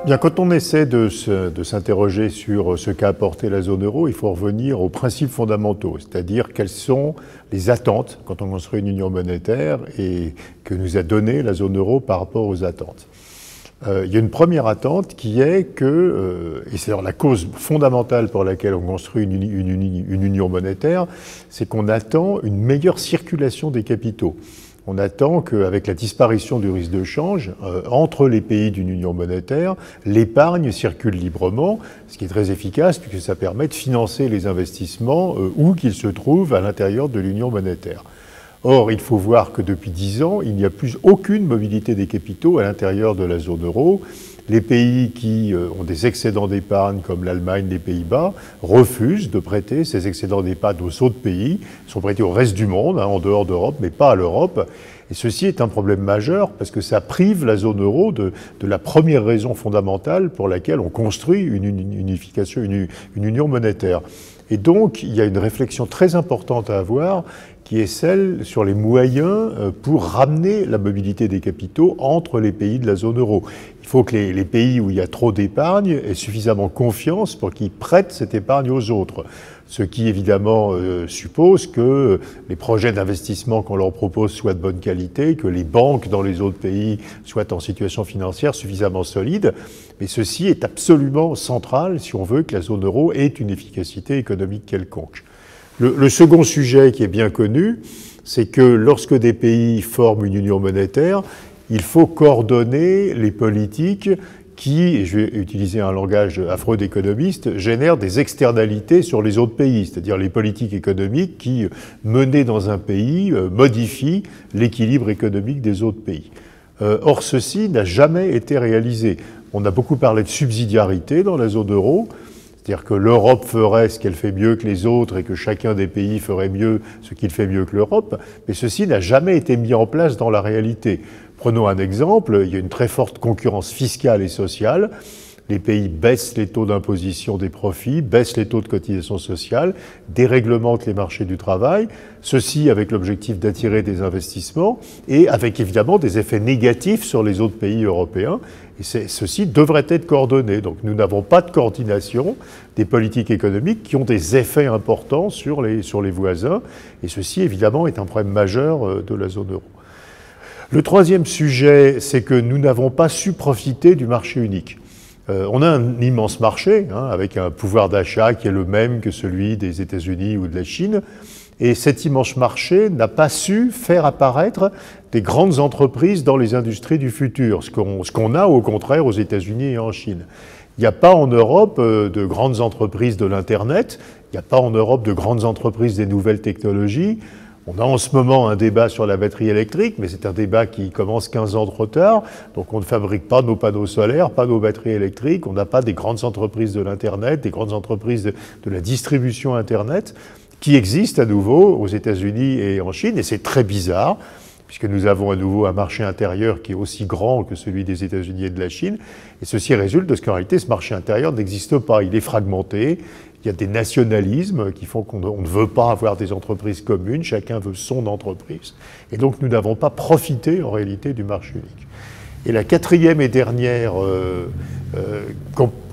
Bien, quand on essaie de s'interroger sur ce qu'a apporté la zone euro, il faut revenir aux principes fondamentaux, c'est-à-dire quelles sont les attentes quand on construit une union monétaire et que nous a donné la zone euro par rapport aux attentes. Il y a une première attente qui est que, et c'est la cause fondamentale pour laquelle on construit une union monétaire, c'est qu'on attend une meilleure circulation des capitaux. On attend qu'avec la disparition du risque de change, entre les pays d'une union monétaire, l'épargne circule librement, ce qui est très efficace puisque ça permet de financer les investissements où qu'ils se trouvent à l'intérieur de l'union monétaire. Or, il faut voir que depuis 10 ans, il n'y a plus aucune mobilité des capitaux à l'intérieur de la zone euro. Les pays qui ont des excédents d'épargne, comme l'Allemagne, les Pays-Bas, refusent de prêter ces excédents d'épargne aux autres pays. Ils sont prêtés au reste du monde, en dehors d'Europe, mais pas à l'Europe. Et ceci est un problème majeur parce que ça prive la zone euro de la première raison fondamentale pour laquelle on construit une union monétaire. Et donc, il y a une réflexion très importante à avoir qui est celle sur les moyens pour ramener la mobilité des capitaux entre les pays de la zone euro. Il faut que les pays où il y a trop d'épargne aient suffisamment confiance pour qu'ils prêtent cette épargne aux autres. Ce qui, évidemment, suppose que les projets d'investissement qu'on leur propose soient de bonne qualité, que les banques dans les autres pays soient en situation financière suffisamment solide. Mais ceci est absolument central si on veut que la zone euro ait une efficacité économique quelconque. Le second sujet qui est bien connu, c'est que lorsque des pays forment une union monétaire, il faut coordonner les politiques qui, et je vais utiliser un langage affreux d'économiste, génèrent des externalités sur les autres pays, c'est-à-dire les politiques économiques qui, menées dans un pays, modifient l'équilibre économique des autres pays. Or, ceci n'a jamais été réalisé. On a beaucoup parlé de subsidiarité dans la zone euro, c'est-à-dire que l'Europe ferait ce qu'elle fait mieux que les autres et que chacun des pays ferait mieux ce qu'il fait mieux que l'Europe, mais ceci n'a jamais été mis en place dans la réalité. Prenons un exemple, il y a une très forte concurrence fiscale et sociale. Les pays baissent les taux d'imposition des profits, baissent les taux de cotisation sociale, déréglementent les marchés du travail, ceci avec l'objectif d'attirer des investissements et avec évidemment des effets négatifs sur les autres pays européens. Et ceci devrait être coordonné. Donc nous n'avons pas de coordination des politiques économiques qui ont des effets importants sur les voisins. Et ceci évidemment est un problème majeur de la zone euro. Le troisième sujet, c'est que nous n'avons pas su profiter du marché unique. On a un immense marché, avec un pouvoir d'achat qui est le même que celui des États-Unis ou de la Chine. Et cet immense marché n'a pas su faire apparaître des grandes entreprises dans les industries du futur, ce qu'on a au contraire aux États-Unis et en Chine. Il n'y a pas en Europe de grandes entreprises de l'Internet, il n'y a pas en Europe de grandes entreprises des nouvelles technologies. On a en ce moment un débat sur la batterie électrique, mais c'est un débat qui commence 15 ans de retard. Donc on ne fabrique pas nos panneaux solaires, pas nos batteries électriques. On n'a pas des grandes entreprises de l'Internet, des grandes entreprises de la distribution Internet qui existent à nouveau aux États-Unis et en Chine. Et c'est très bizarre, puisque nous avons à nouveau un marché intérieur qui est aussi grand que celui des États-Unis et de la Chine. Et ceci résulte de ce qu'en réalité, ce marché intérieur n'existe pas. Il est fragmenté. Il y a des nationalismes qui font qu'on ne veut pas avoir des entreprises communes, chacun veut son entreprise. Et donc nous n'avons pas profité en réalité du marché unique. Et la quatrième et dernière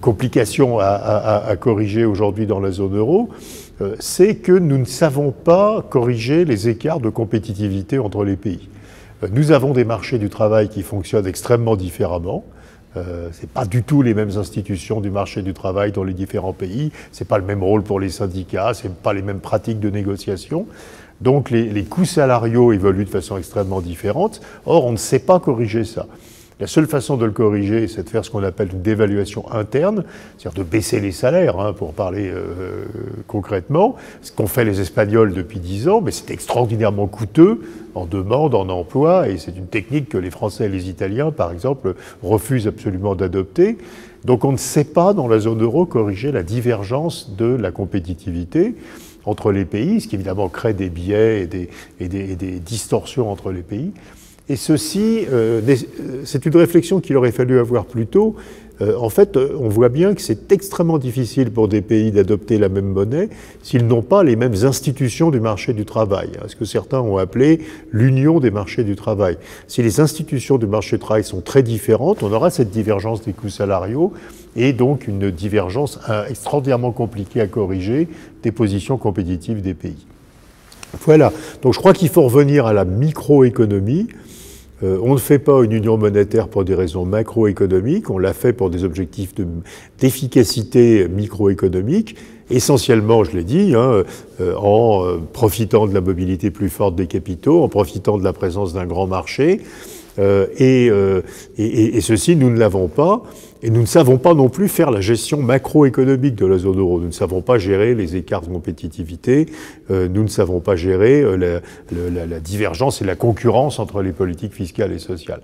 complication à corriger aujourd'hui dans la zone euro, c'est que nous ne savons pas corriger les écarts de compétitivité entre les pays. Nous avons des marchés du travail qui fonctionnent extrêmement différemment. C'est pas du tout les mêmes institutions du marché du travail dans les différents pays. C'est pas le même rôle pour les syndicats, c'est pas les mêmes pratiques de négociation. Donc les coûts salariaux évoluent de façon extrêmement différente. Or, on ne sait pas corriger ça. La seule façon de le corriger, c'est de faire ce qu'on appelle une dévaluation interne, c'est-à-dire de baisser les salaires, pour parler concrètement, ce qu'ont fait les Espagnols depuis 10 ans, mais c'est extraordinairement coûteux en demande, en emploi, et c'est une technique que les Français et les Italiens, par exemple, refusent absolument d'adopter. Donc on ne sait pas, dans la zone euro, corriger la divergence de la compétitivité entre les pays, ce qui évidemment crée des biais et des distorsions entre les pays. Et ceci, c'est une réflexion qu'il aurait fallu avoir plus tôt, en fait, on voit bien que c'est extrêmement difficile pour des pays d'adopter la même monnaie s'ils n'ont pas les mêmes institutions du marché du travail, ce que certains ont appelé l'union des marchés du travail. Si les institutions du marché du travail sont très différentes, on aura cette divergence des coûts salariaux et donc une divergence extraordinairement compliquée à corriger des positions compétitives des pays. Voilà, donc je crois qu'il faut revenir à la microéconomie. On ne fait pas une union monétaire pour des raisons macroéconomiques, on l'a fait pour des objectifs d'efficacité microéconomique, essentiellement, je l'ai dit, en profitant de la mobilité plus forte des capitaux, en profitant de la présence d'un grand marché, et ceci, nous ne l'avons pas, et nous ne savons pas non plus faire la gestion macroéconomique de la zone euro. Nous ne savons pas gérer les écarts de compétitivité, nous ne savons pas gérer la divergence et la concurrence entre les politiques fiscales et sociales.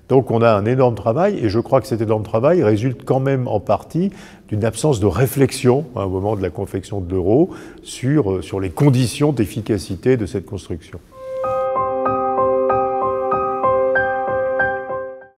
Donc on a un énorme travail, et je crois que cet énorme travail résulte quand même en partie d'une absence de réflexion, au moment de la confection de l'euro, sur les conditions d'efficacité de cette construction.